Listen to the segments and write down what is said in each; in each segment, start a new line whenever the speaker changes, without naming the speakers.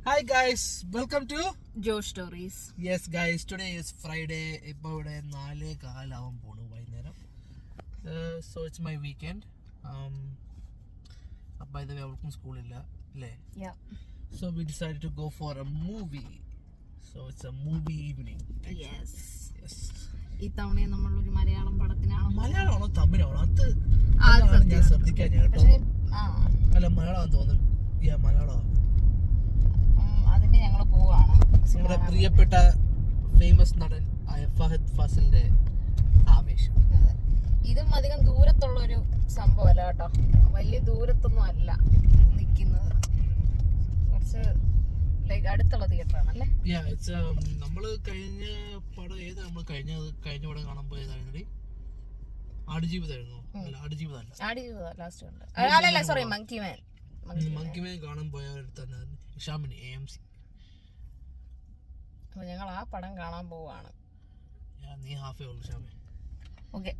Hi guys, welcome to
Joe Stories.
Yes guys, today is Friday. ഇപ്പോൾ ഇവിടെ 4:15 പോണു വൈകുന്നേരം. So it's my weekend. By the way, അവർക്കും സ്കൂളില്ല അല്ലേ?
Yeah.
So we decided to go for a movie. So it's a movie evening.
Yes.
Yes.
ഇത്തവണ നമ്മളൊരു മലയാളം പടത്തിനാണ്.
മലയാളമാണോ തമിഴാണോ? അതാണ് ഞാൻ ശ്രദ്ധിക്കാൻ കേട്ടോ. അല്ല മലയാളം തോന്നുന്നു. മലയാളം.
അതിന് ഞങ്ങൾ പോവാണ്.
നമ്മുടെ പ്രിയപ്പെട്ട ഫേമസ് നടൻ ആയ ഫഹദ് ഫാസിലിന്റെ ആവേശം.
ഇതും അധികം ദൂരത്തുള്ളൊരു സംഭവമല്ല കേട്ടോ, വലിയ ദൂരത്തൊന്നും അല്ല നിൽക്കുന്നത്, കുറച്ച് അടുത്തുള്ള തിയേറ്ററാണ് അല്ലേ?
നമ്മള് കഴിഞ്ഞ പടം ഏതാ നമ്മൾ കഴിഞ്ഞ പടം കാണാൻ പോയതായിരുന്നു? ആടുജീവിതമായിരുന്നു.
ആടുജീവിതം ലാസ്റ്റ് കണ്ടു. സോറി, മങ്കിമാൻ
കാണാൻ പോയവരുടെ ഷാമിനി AMC.
അപ്പൊ ഞങ്ങൾ ആ പടം കാണാൻ പോവാണ്.
നീ ഹാഫേ ഉള്ളു ഷാമി.
ഓക്കെ,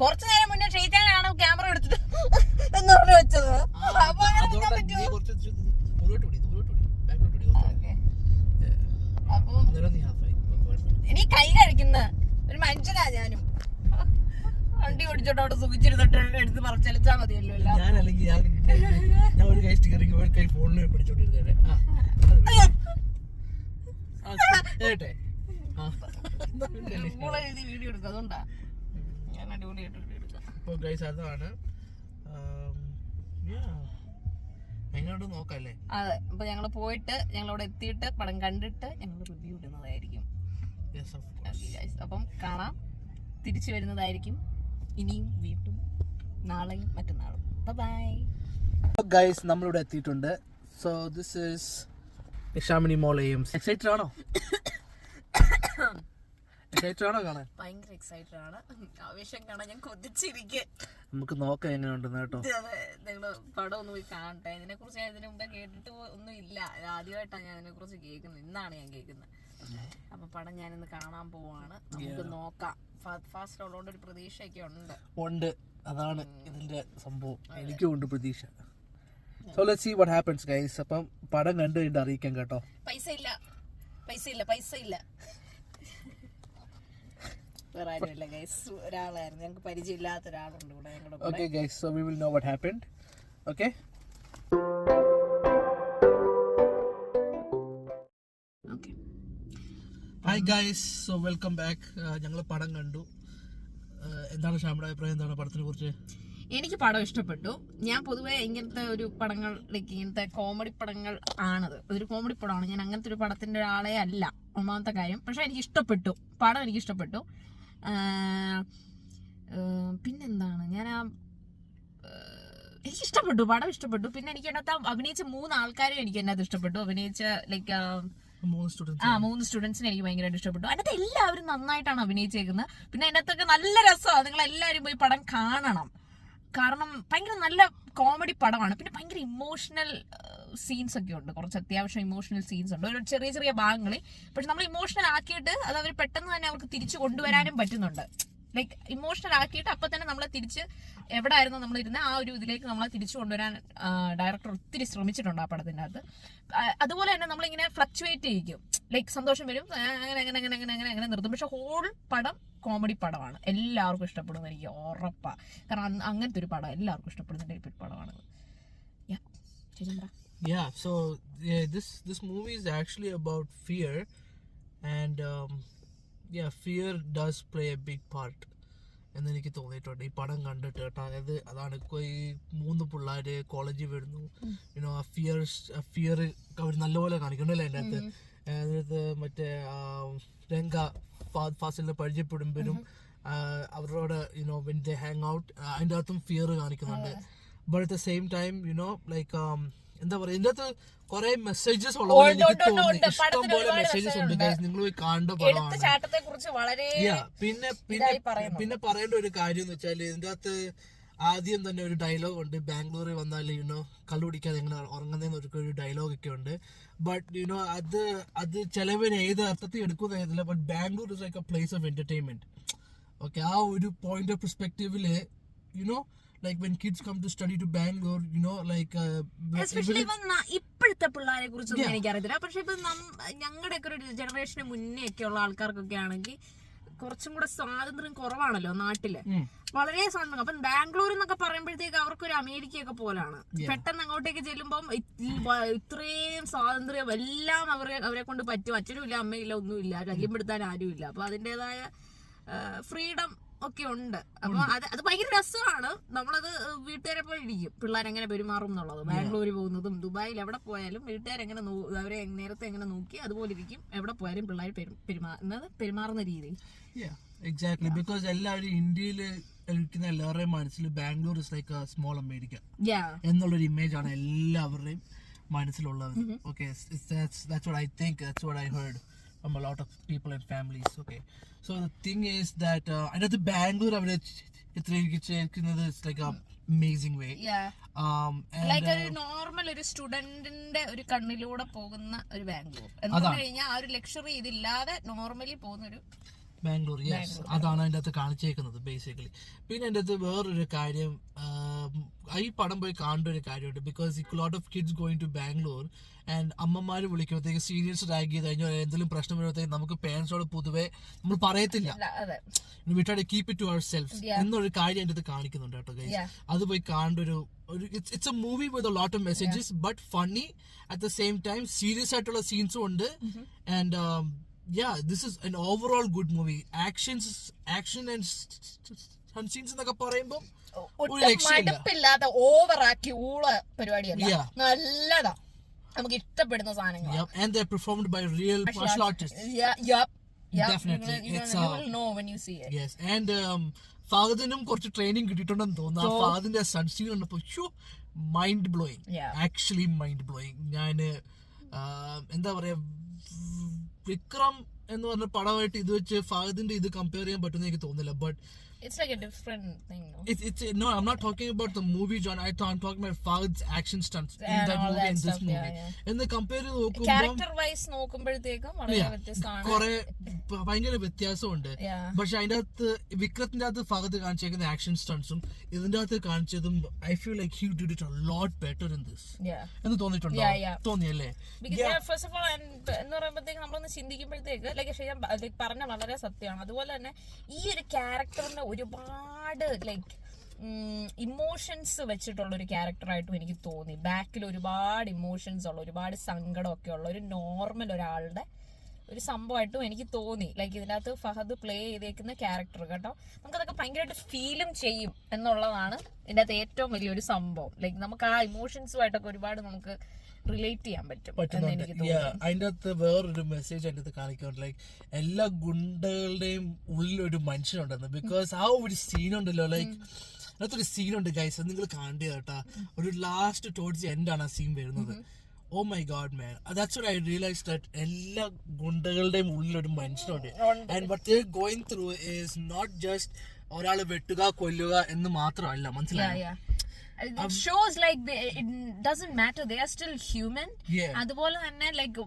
കുറച്ചു നേരം മുന്നേ ഷെയ്റ്റാനാണ് ക്യാമറ എടുത്തിട്ട് എന്ന് പറഞ്ഞു വെച്ചത്. ഇനി കൈ കഴിക്കുന്ന ഒരു മനുഷ്യനാ ഞാനും. വണ്ടി ഓടിച്ചോട്ട് അവിടെ സുഖിച്ചിരുന്നിട്ട് എടുത്ത് പറിച്ചലിച്ചാ മതിയല്ലോ.
ഞാൻ ഒരു കൈ സ്റ്റിയറിംഗ് ഒരു കൈ ഫോണിൽ പിടിച്ചോണ്ടിരുന്നേ.
വീഡിയോ എടുക്കുക, അതുകൊണ്ടാ ഞാൻ അടിപൊളിയായിട്ട് എടുക്കാം.
അതാണ് എങ്ങോട്ട് നോക്കല്ലേ.
അതെ, അപ്പൊ ഞങ്ങള് പോയിട്ട് ഞങ്ങളവിടെ എത്തിയിട്ട് പടം കണ്ടിട്ട് ഞങ്ങൾ റിവ്യൂ ഇടുന്നതായിരിക്കും. അപ്പം കാണാം, തിരിച്ചു വരുന്നതായിരിക്കും ഇനിയും വീണ്ടും നാളെയും മറ്റന്നാളും. ബൈ
ഗൈസ്, നമ്മളിവിടെ എത്തിയിട്ടുണ്ട്. So this is Shamini mall AMC. Excited ആണോ? കാണാൻ
ഭയങ്കര എക്സൈറ്റഡ് ആണ്. ആവേശം കാണാൻ ഞാൻ കൊതിച്ചിരിക്കെ.
നമുക്ക് നോക്കാം എങ്ങനെയുണ്ടെന്ന് കേട്ടോ.
നിങ്ങള് പടം ഒന്ന് പോയി കാണട്ടെ. ഇതിനെ കുറിച്ച് ഞാൻ ഇതിനു മുമ്പേ കേട്ടിട്ട് ഒന്നും ഇല്ല, ആദ്യമായിട്ടാണ് ഞാൻ ഇതിനെ കുറിച്ച് കേൾക്കുന്നത്. ഇന്നാണ് ഞാൻ കേൾക്കുന്നത്. അപ്പൊ പടം ഞാനിന്ന് കാണാൻ പോവാണ്. നമുക്ക് നോക്കാം. ഫാസ്റ്റ് ഉള്ളതുകൊണ്ട് ഒരു പ്രതീക്ഷയൊക്കെ ഉണ്ട്.
അതാണ് ഇതിന്റെ സംഭവം. എനിക്കും ഉണ്ട് പ്രതീക്ഷ. So let's see what happens guys. അപ്പം പടം കണ്ടു കഴിഞ്ഞിട്ട് അറിയിക്കാം കേട്ടോ.
പൈസ ഇല്ല. വേറെ ആരുമില്ല ഗൈസ്, ഒരാളായിരുന്നു ഞങ്ങൾക്ക് പരിചയമില്ലാത്ത ഒരാളുണ്ട് ഇവിടെ ഞങ്ങളുടെ കൂടെ.
Okay guys, so we will know what happened. Okay. Hi guys, so welcome back. ഞങ്ങൾ പടം കണ്ടു. എന്താണ് ഷാമിയുടെ അഭിപ്രായം? എന്താണ് പടത്തിനെ കുറിച്ച്?
എനിക്ക് പടം ഇഷ്ടപ്പെട്ടു. ഞാൻ പൊതുവേ ഇങ്ങനത്തെ ഒരു പടങ്ങൾ, ലൈക്ക് ഇങ്ങനത്തെ കോമഡി പടങ്ങൾ ആണത്. അതൊരു കോമഡി പടമാണ്. ഞാൻ അങ്ങനത്തെ ഒരു പടത്തിന്റെ ഒരാളെ അല്ല, ഒന്നാമത്തെ കാര്യം. പക്ഷെ എനിക്ക് ഇഷ്ടപ്പെട്ടു, പടം എനിക്ക് ഇഷ്ടപ്പെട്ടു. പിന്നെന്താണ്, എനിക്കിഷ്ടപ്പെട്ടു, പടം ഇഷ്ടപ്പെട്ടു. പിന്നെ എനിക്ക് അതിനകത്ത് അഭിനയിച്ച 3 ആൾക്കാരും എനിക്ക് അതിനകത്ത് ഇഷ്ടപ്പെട്ടു. അഭിനയിച്ച ലൈക്ക് 3 സ്റ്റുഡൻസിനെ എനിക്ക് ഭയങ്കരമായിട്ട് ഇഷ്ടപ്പെട്ടു. അതിനകത്ത് എല്ലാവരും നന്നായിട്ടാണ് അഭിനയിച്ചേക്കുന്നത്. പിന്നെ അതിനകത്തൊക്കെ നല്ല രസമാണ്. നിങ്ങൾ എല്ലാവരും പോയി പടം കാണണം. കാരണം ഭയങ്കര നല്ല കോമഡി പടമാണ്. പിന്നെ ഭയങ്കര ഇമോഷണൽ സീൻസ് ഒക്കെ ഉണ്ട്, കുറച്ച് അത്യാവശ്യം ഇമോഷണൽ സീൻസ് ഉണ്ട്, ഒരു ചെറിയ ചെറിയ ഭാഗങ്ങളിൽ. പക്ഷെ നമ്മൾ ഇമോഷണൽ ആക്കിയിട്ട് അത് അവർ പെട്ടെന്ന് തന്നെ അവർക്ക് തിരിച്ചു കൊണ്ടുവരാനും പറ്റുന്നുണ്ട്. ലൈക്ക് ഇമോഷണൽ ആക്കിയിട്ട് അപ്പൊ തന്നെ നമ്മളെ തിരിച്ച് എവിടെ ആയിരുന്നു നമ്മൾ ഇരുന്ന ആ ഒരു ഇതിലേക്ക് നമ്മളെ തിരിച്ചു കൊണ്ടുവരാൻ ഡയറക്ടർ ഒത്തിരി ശ്രമിച്ചിട്ടുണ്ട് ആ പടത്തിൻ്റെ അകത്ത്. അതുപോലെ തന്നെ നമ്മളിങ്ങനെ ഫ്ലക്ച്വേറ്റ് ചെയ്യിക്കും. ലൈക്ക് സന്തോഷം വരും, അങ്ങനെ നിർത്തും. പക്ഷെ ഹോൾ പടം കോമഡി പടമാണ്. എല്ലാവർക്കും ഇഷ്ടപ്പെടും, എനിക്ക് ഉറപ്പാണ്. കാരണം അങ്ങനത്തെ ഒരു പടം എല്ലാവർക്കും ഇഷ്ടപ്പെടുന്ന ഒരു പടമാണ്.
Yeah, so this movie is actually about fear, and fear does play a big part എന്ന് എനിക്ക് തോന്നിയിട്ടുണ്ട് ഈ പടം കണ്ടിട്ട് കേട്ടോ. അതാണ് ഈ 3 പിള്ളേര് കോളേജിൽ വരുന്നു, ആ ഫിയർ അവർ നല്ലപോലെ കാണിക്കണല്ലേ അതിൻ്റെ അകത്ത്. മറ്റേ രംഗ ഫാസിലിനെ പരിചയപ്പെടുമ്പോഴും അവരോട് when they hang out അതിൻ്റെ അകത്തും ഫിയർ കാണിക്കുന്നുണ്ട്. But at the same time like എന്താ പറയാ, ഇതിന്റെ അകത്ത് കുറെ മെസ്സേജസ് ഉള്ളത് എനിക്ക് തോന്നി. ഇഷ്ടം പോലെ മെസ്സേജസ് ഉണ്ട് ഗൈസ്, നിങ്ങൾ പോയി കാണേണ്ട പടമാണ്. പിന്നെ പറയേണ്ട ഒരു കാര്യം എന്ന് വെച്ചാൽ ഇതിന്റെ അകത്ത് ആദ്യം തന്നെ ഒരു ഡയലോഗ് ഉണ്ട്, ബാംഗ്ലൂരിൽ വന്നാൽ കള്ളു കുടിക്കാതെ എങ്ങനെ ഉറങ്ങുന്നതെന്ന് ഒരു ഡയലോഗ് ഒക്കെ ഉണ്ട്. ബട്ട് അത് ചിലവര് ഏത് അർത്ഥത്തിൽ എടുക്കുന്നതില്ല. But Bangalore is like a place of entertainment. Okay, ആ ഒരു പോയിന്റ് ഓഫ് പെർസ്പെക്റ്റീവില് like when kids come to study to Bangalore, you know, like
especially ഇപ്പോഴത്തെ പിള്ളേരെ കുറിച്ചൊന്നും എനിക്കറിയത്തില്ല. പക്ഷെ ഇപ്പൊ ഞങ്ങളുടെ ഒക്കെ ഒരു ജനറേഷന് മുന്നേ ഒക്കെ ഉള്ള ആൾക്കാർക്കൊക്കെ ആണെങ്കിൽ കുറച്ചും കൂടെ സ്വാതന്ത്ര്യം കുറവാണല്ലോ നാട്ടില്, വളരെ സ്വാതന്ത്ര്യം. അപ്പം ബാംഗ്ലൂർ എന്നൊക്കെ പറയുമ്പോഴത്തേക്ക് അവർക്കൊരു അമേരിക്കയൊക്കെ പോലാണ്. പെട്ടെന്ന് അങ്ങോട്ടേക്ക് ചെല്ലുമ്പം ഇത്രയും സ്വാതന്ത്ര്യം എല്ലാം അവരെ കൊണ്ട് പറ്റും. അച്ഛനും ഇല്ല, അമ്മയില്ല, ഒന്നുമില്ല, ശല്യപ്പെടുത്താൻ ആരും ഇല്ല. അപ്പൊ അതിൻ്റെതായ ഫ്രീഡം ഒക്കെ ഉണ്ട്. അപ്പൊ അത് ഭയങ്കര രസമാണ്. നമ്മളത് വീട്ടുകാരെ പോലെ ഇരിക്കും പിള്ളേരെങ്ങനെ പെരുമാറും എന്നുള്ളത്. ബാംഗ്ലൂരിൽ പോകുന്നതും ദുബായിൽ എവിടെ പോയാലും വീട്ടുകാരെങ്ങനെ അവരെ നേരത്തെ എങ്ങനെ നോക്കി അതുപോലെ ഇരിക്കും എവിടെ പോയാലും പിള്ളേർ പെരുമാറുന്ന രീതി.
എക്സാക്ട്ലി, ബിക്കോസ് എല്ലാവരും ഇന്ത്യയിൽ ഇരിക്കുന്ന എല്ലാവരുടെയും മനസ്സിൽ Bangalore is like A small America എന്നുള്ളൊരു ഇമേജ് ആണ് എല്ലാവരുടെയും മനസ്സിലുള്ളത്. Okay, that's what I think, that's what I heard from a lot of people and families. Okay, so the thing is that അതിനകത്ത് ബാംഗ്ലൂർ അവര് ചിത്രീകരിക്കുന്നത് it's like a amazing way.
Like ഒരു normal ഒരു സ്റ്റുഡന്റിന്റെ ഒരു കണ്ണിലൂടെ പോകുന്ന ഒരു ബാംഗ്ലൂർ എന്ന് പറഞ്ഞു കഴിഞ്ഞാൽ ആ ഒരു ലക്ഷറി ഇതില്ലാതെ നോർമലി പോകുന്ന ഒരു
ബാംഗ്ലൂർ. യെസ്, അതാണ് അതിൻ്റെ അകത്ത് കാണിച്ചേക്കുന്നത് ബേസിക്കലി. പിന്നെ അതിൻ്റെ അകത്ത് വേറൊരു കാര്യം, ഈ പടം പോയി കാണേണ്ട ഒരു കാര്യമുണ്ട്. Because lot of kids going to Bangalore and അമ്മമാർ വിളിക്കുമ്പോഴത്തേക്ക് സീനിയേഴ്സ് റാഗ് ചെയ്ത് കഴിഞ്ഞാൽ എന്തെങ്കിലും പ്രശ്നം വരുമ്പോഴത്തേക്ക് നമുക്ക് പേരൻസിനോട് പൊതുവെ നമ്മൾ പറയത്തില്ല. We try to keep it to our self എന്നൊരു കാര്യം അതിൻ്റെ അകത്ത് കാണിക്കുന്നുണ്ട് കേട്ടോ ഗൈസ്. അത് പോയി കാണേണ്ട ഒരു it's A movie with a lot of messages but funny at the same time. Serious ആയിട്ടുള്ള സീൻസും ഉണ്ട്. And yeah, this is an overall good movie. Action and scenes എന്നൊക്കെ പറയുമ്പോൾ
മടുപ്പില്ലാതെ ഓവറാക്കി ഊള പരിപാടിയല്ല, നല്ലതാ, നമുക്ക് ഇഷ്ടപ്പെടുന്ന സാധനങ്ങൾ.
And they're performed by real martial artists. Definitely, it's you will know when you see it. Yes, and ഫഹദിനും കുറച്ച് ട്രെയിനിങ് കിട്ടിയിട്ടുണ്ടെന്ന് തോന്നുന്നു. ഫഹദിന്റെ സൺസീൻ കണ്ടപ്പോൾ mind blowing, actually mind blowing. ഞാൻ എന്താ പറയാ, വിക്രം എന്ന് പറഞ്ഞ പടമായിട്ട് ഇത് വെച്ച് ഫഹദിന്റെ ഇത് കമ്പയർ ചെയ്യാൻ പറ്റുമെന്ന് എനിക്ക് തോന്നുന്നില്ല. But
it's like a different thing, no?
It's no, I'm not talking about the movie genre. I'm talking about Fahad's action stunts in that movie and this movie. And the compare നോക്കുമ്പോൾ
character wise നോക്കുമ്പോഴത്തേക്കും വളരെ വ്യത്യസ്തമാണ്,
കുറെ ഭയങ്കര വ്യത്യാസമുണ്ട്. പക്ഷെ അതിന്റെ അകത്ത് വിക്രത്തിന്റെ അകത്ത് ഫഹദ് കാണിച്ചേക്കുന്ന ആക്ഷൻ സ്റ്റണ്ട്സും ഇതിന്റെ അകത്ത് കാണിച്ചതും I feel like he did it a lot better in this എന്ന് തോന്നിയിട്ടുണ്ടോ? തോന്നിയല്ലേ?
ഫസ്റ്റ് ഓഫ് ഓൾ എന്ന് പറയുമ്പോഴത്തേക്ക് നമ്മളൊന്ന് ചിന്തിക്കുമ്പോഴത്തേക്ക് ലൈക്ക് പറഞ്ഞ വളരെ സത്യമാണ്. അതുപോലെ തന്നെ ഈ ഒരു ക്യാരക്ടറിന്റെ ഒരുപാട് ലൈക്ക് ഇമോഷൻസ് വെച്ചിട്ടുള്ള ഒരു ക്യാരക്ടറായിട്ടും എനിക്ക് തോന്നി. ബാക്കിൽ ഒരുപാട് ഇമോഷൻസ് ഉള്ള, ഒരുപാട് സങ്കടമൊക്കെ ഉള്ള ഒരു നോർമൽ ഒരാളുടെ ഒരു സംഭവമായിട്ടും എനിക്ക് തോന്നി. ലൈക്ക് ഇതിനകത്ത് ഫഹദ് പ്ലേ ചെയ്തേക്കുന്ന ക്യാരക്ടർ കേട്ടോ, നമുക്കതൊക്കെ ഭയങ്കരമായിട്ട് ഫീലും ചെയ്യും എന്നുള്ളതാണ് ഇതിൻ്റെ അകത്ത് ഏറ്റവും വലിയൊരു സംഭവം. ലൈക്ക് നമുക്ക് ആ ഇമോഷൻസുമായിട്ടൊക്കെ ഒരുപാട് നമുക്ക് റിലേറ്റ് ചെയ്യാൻ പറ്റും.
അതിന്റെ അകത്ത് വേറൊരു മെസ്സേജ് അതിന്റെ അകത്ത് കാണിക്കുന്നുണ്ട്. ലൈക്ക് എല്ലാ ഗുണ്ടകളുടെയും ഉള്ളിലൊരു മനുഷ്യനുണ്ടെന്ന്. ബിക്കോസ് ആ ഒരു സീനുണ്ടല്ലോ, ലൈക്ക് അതിനകത്തൊരു സീനുണ്ട് ഗൈസ്, നിങ്ങൾ കാണേണ്ട കേട്ടാ. ഒരു ലാസ്റ്റ് ടോwards എൻഡ് ആണ് ആ സീൻ വരുന്നത്. Oh my god, man. That's what I realized, that എല്ലാ ഗുണ്ടകളുടെയും ഉള്ളിലൊരു മനുഷ്യനുണ്ട്. And what they're going through is not just ഒരാള് വെട്ടുക കൊല്ലുക എന്ന് മാത്രമല്ല, മനസ്സിലായോ?
It shows like it doesn't matter, they are still human. അതുപോലെ തന്നെ ലൈക്ക്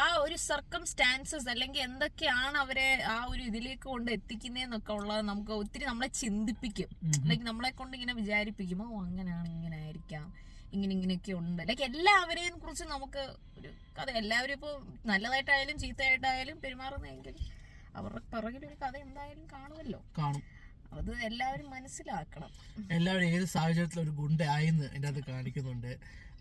ആ ഒരു സർക്കംസ്റ്റാൻസസ് അല്ലെങ്കിൽ എന്തൊക്കെയാണ് അവരെ ആ ഒരു ഇതിലേക്ക് കൊണ്ട് എത്തിക്കുന്നതെന്നൊക്കെ ഉള്ളത് നമുക്ക് ഒത്തിരി നമ്മളെ ചിന്തിപ്പിക്കും. ലൈക്ക് നമ്മളെ കൊണ്ട് ഇങ്ങനെ വിചാരിപ്പിക്കും, ഓ അങ്ങനെയാണ്, ഇങ്ങനെ ആയിരിക്കാം, ഇങ്ങനെയൊക്കെ ഉണ്ട്. ലൈക്ക് എല്ലാവരെയും കുറിച്ച് നമുക്ക് ഒരു കഥ, എല്ലാവരും ഇപ്പോൾ നല്ലതായിട്ടായാലും ചീത്തയായിട്ടായാലും പെരുമാറുന്നെങ്കിൽ അവരുടെ പിറകിലൊരു കഥ എന്തായാലും കാണുമല്ലോ. അത് എല്ലാവരും മനസ്സിലാക്കണം.
എല്ലാവരും ഏത് സാഹചര്യത്തിൽ ഒരു ഗുണ്ടയായെന്ന് അതിൻ്റെ അകത്ത് കാണിക്കുന്നുണ്ട്.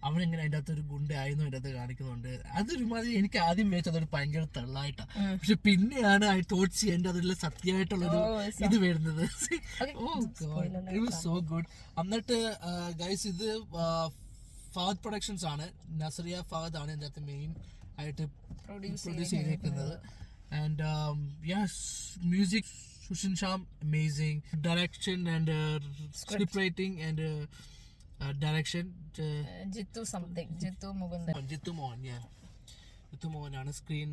അവനെങ്ങനെ അതിൻ്റെ അകത്ത് ഒരു ഗുണ്ടയായെന്നും അതിൻ്റെ അകത്ത് കാണിക്കുന്നുണ്ട്. അതൊരുമാതിരി എനിക്ക് ആദ്യം വെച്ചത് അതൊരു ഭയങ്കര തെള്ളായിട്ടാണ്. പക്ഷെ പിന്നെയാണ് ഐ തോട്ട്സ് എൻ്റെ അതിലുള്ള സത്യമായിട്ടുള്ളൊരു ഇത് വരുന്നത്. It was so good. എന്നിട്ട് ഗൈസ് ഇത് ഫഹദ് പ്രൊഡക്ഷൻസ് ആണ്, നസറിയ ഫഹദ് ആണ് ഇതിൻ്റെ അകത്ത് മെയിൻ ആയിട്ട് പ്രൊഡ്യൂസ് ചെയ്തേക്കുന്നത്. And yes, music Sushin Sham, amazing. Direction and script writing and direction.
Jittu something. Jittu Mugundan.
Jittu Mohan, yeah. Jittu Mohan ആണ് സ്ക്രീൻ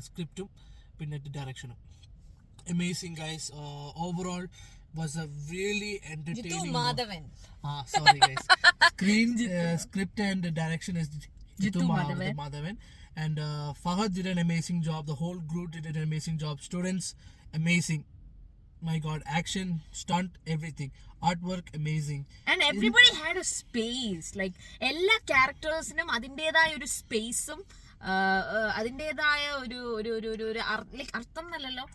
സ്ക്രിപ്റ്റും പിന്നെ ഡയറക്ഷനും. Amazing guys. Overall was a really entertaining.
Jittu Madhavan.
Sorry guys. Screen script and direction is Jittu Madhavan. And Fahad did an amazing job. The whole group did an amazing job. Students, amazing. my god, action, stunt, everything, artwork amazing.
And everybody had a space, like എല്ലാ ക്യാരക്ടേഴ്സിനും അതിൻ്റെതായ ഒരു സ്പേസും അതിൻ്റെതായ ഒരു like അർത്ഥം എന്നല്ലല്ലോ,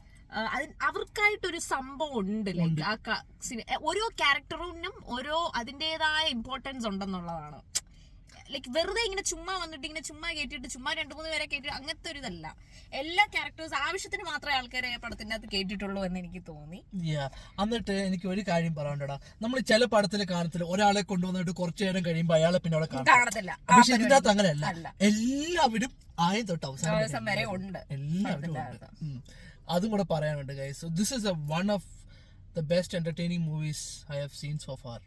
അവർക്കായിട്ടൊരു സംഭവം ഉണ്ട്. Like ഓരോ ക്യാരക്ടറിനും ഓരോ അതിൻ്റെതായ ഇമ്പോർട്ടൻസ് ഉണ്ടെന്നുള്ളതാണ്. ലൈക്ക് വെറുതെ ഇങ്ങനെ ചുമ്മാ വന്നിട്ട് ഇങ്ങനെ ചുമ്മാ കേട്ടിട്ട് ചുമ്മാ 2-3 പേരെ കേട്ടിട്ട് അങ്ങനത്തെ ഒരു ഇതല്ല. എല്ലാ ക്യാരക്ടേഴ്സ് ആവശ്യത്തിന് മാത്രമേ ആൾക്കാരെ പടത്തിന്റെ അകത്ത് കേട്ടിട്ടുള്ളൂ എന്ന് എനിക്ക് തോന്നി.
എന്നിട്ട് എനിക്ക് ഒരു കാര്യം പറയാനുണ്ടടാ, നമ്മൾ ചില പടത്തില് കാണത്തില്ല ഒരാളെ കൊണ്ടുവന്നിട്ട് കുറച്ചു നേരം കഴിയുമ്പോൾ അയാളെ പിന്നെ അവിടെ
കാണത്തില്ല.
പക്ഷെ ഇതിന്റെ അകത്ത് അങ്ങനെയല്ല, എല്ലാവരും ആദ്യം തൊട്ട് അവസാനം
വരെ ഉണ്ട്,
എല്ലാവരും ഉണ്ട്. അതും കൂടെ പറയാനുണ്ട് guys. So this is one of the best entertaining movies I have seen so far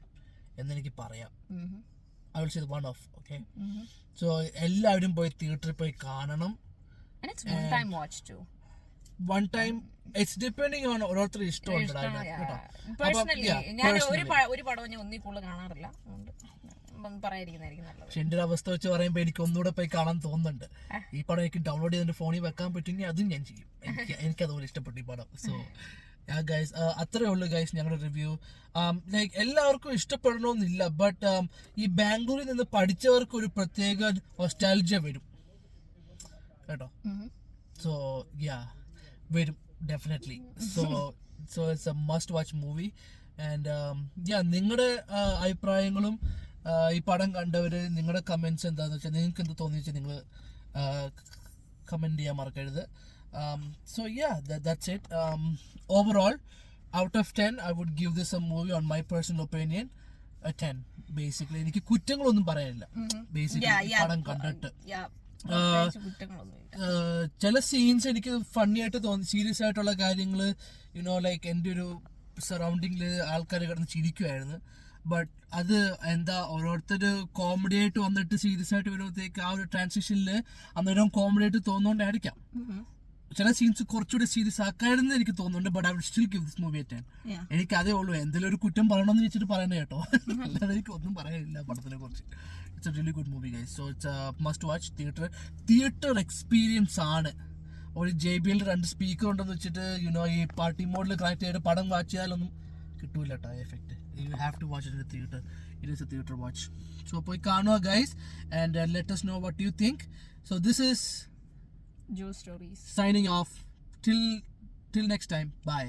എന്നെനിക്ക് പറയാം. I will say one of, okay. So എല്ലാവരും പോയി തിയേറ്ററിൽ പോയി കാണണം.
And it's one time watch too.
One time, it's depending on ഓരോരുത്തരുടെ ഇഷ്ടമുണ്ട് കേട്ടോ.
Personally ഞാൻ ഒരു പടം ഞാൻ ഒന്നിൽ കൂടുതൽ കാണാറില്ല, പറയാതിരിക്കുന്നതായിരിക്കും നല്ലത്.
പക്ഷെ എന്റെ ഒരു അവസ്ഥ വെച്ച് പറയുമ്പോൾ എനിക്ക് ഒന്നുകൂടെ പോയി കാണാൻ തോന്നുന്നുണ്ട്. ഈ പടം എനിക്ക് ഡൗൺലോഡ് ചെയ്തിട്ട് ഫോണിൽ വെക്കാൻ പറ്റുമെങ്കിൽ അതും ഞാൻ ചെയ്യും. എനിക്ക് അതുപോലെ ഇഷ്ടപ്പെട്ടു ഈ പടം. സോ ഗൈസ്, അത്രേ ഉള്ളൂ ഗൈസ് ഞങ്ങളുടെ റിവ്യൂ. ലൈക്ക് എല്ലാവർക്കും ഇഷ്ടപ്പെടണമെന്നില്ല, ബട്ട് ഈ ബാംഗ്ലൂരിൽ നിന്ന് പഠിച്ചവർക്ക് ഒരു പ്രത്യേക നൊസ്റ്റാൾജിയ വരും കേട്ടോ. സോ വരും definitely. So it's A must watch movie. And നിങ്ങളുടെ അഭിപ്രായങ്ങളും ഈ പടം കണ്ടവര് നിങ്ങളുടെ കമന്റ്സ് എന്താന്ന് വെച്ചാൽ, നിങ്ങൾക്ക് എന്ത് തോന്നി വെച്ചാൽ നിങ്ങൾ കമന്റ് ചെയ്യാൻ മറക്കരുത്. So yeah, that's it. Overall, out of 10, I would give this a movie, on my personal opinion, a 10. Basically, എനിക്ക് കുറ്റങ്ങളൊന്നും പറയാനില്ല. Basically, പടം കണ്ടിട്ട് ചില സീൻസ് എനിക്ക് ഫണ്ണി ആയിട്ട് തോന്നി, സീരിയസ് ആയിട്ടുള്ള കാര്യങ്ങൾ, യുനോ ലൈക്ക് എൻ്റെ ഒരു സറൗണ്ടിങ്ങിൽ ആൾക്കാർ കിടന്ന് ചിരിക്കുമായിരുന്നു. ബട്ട് അത് എന്താ, ഓരോരുത്തർ കോമഡി ആയിട്ട് വന്നിട്ട് സീരിയസ് ആയിട്ട് വരുമ്പോഴത്തേക്ക് ആ ഒരു ട്രാൻസിഷനിൽ അന്നേരം കോമഡി ആയിട്ട് തോന്നുന്നോണ്ടായിരിക്കാം ചില സീൻസ് കുറച്ചുകൂടി സീരിയസ് ആക്കായിരുന്നു എനിക്ക് തോന്നുന്നുണ്ട്. But I will still give this movie A 10. എനിക്ക് അതേ ഉള്ളൂ, എന്തെങ്കിലും ഒരു കുറ്റം പറയണമെന്ന് വെച്ചിട്ട് പറയുന്നത് കേട്ടോ, അല്ലാതെ എനിക്ക് ഒന്നും പറയാനില്ല പടത്തിനെ കുറിച്ച്. It's A really good movie guys. So it's must watch. Theatre experience ആണ്. ഒരു JBL 2 സ്പീക്കർ ഉണ്ടെന്ന് വെച്ചിട്ട് യുനോ ഈ പാർട്ടി മോഡിൽ കണക്ട് ചെയ്തിട്ട് പടം വാച്ച് ചെയ്താലൊന്നും കിട്ടൂല കേട്ടോ effect. You have to watch it in the theater. It is a theater watch. So poi കാണുക guys, and let us know what you think. So this is
Joe Stories
signing off till next time. Bye.